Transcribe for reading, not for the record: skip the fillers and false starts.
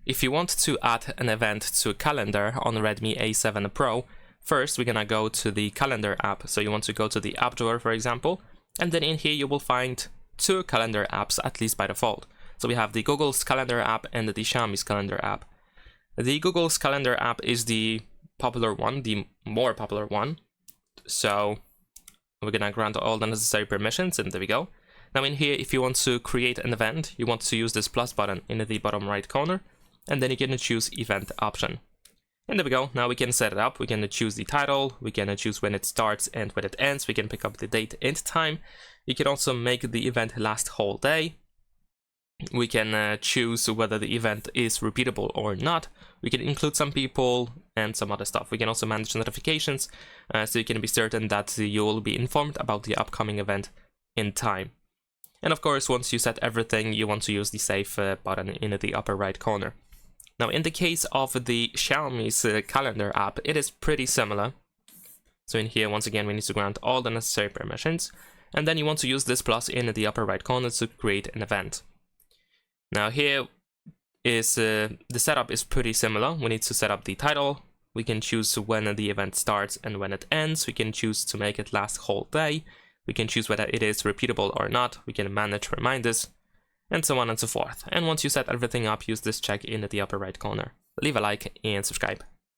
if you want to add an event to calendar on Redmi A7 Pro, first we're gonna go to the calendar app. So you want to go to the app drawer, for example, and then in here you will find two calendar apps, at least by default. So we have the Google's calendar app and the Xiaomi's calendar app. The Google's calendar app is the popular one, the more popular one. So we're gonna grant all the necessary permissions, and there we go. Now in here, if you want to create an event, you want to use this plus button in the bottom right corner, and then you can choose event option. And there we go. Now we can set it up. We can choose the title, we can choose when it starts and when it ends, we can pick up the date and time. You can also make the event last whole day. We can choose whether the event is repeatable or not. We can include some people and some other stuff. We can also manage notifications, so you can be certain that you will be informed about the upcoming event in time. And of course, once you set everything, you want to use the save button in the upper right corner. Now, in the case of the Xiaomi's calendar app, it is pretty similar. So in here, once again, we need to grant all the necessary permissions, and then you want to use this plus in the upper right corner to create an event. Now here is the setup is pretty similar. We need to set up the title. We can choose when the event starts and when it ends. We can choose to make it last whole day. We can choose whether it is repeatable or not. We can manage reminders, and so on and so forth. And once you set everything up, use this check in the upper right corner. Leave a like and subscribe.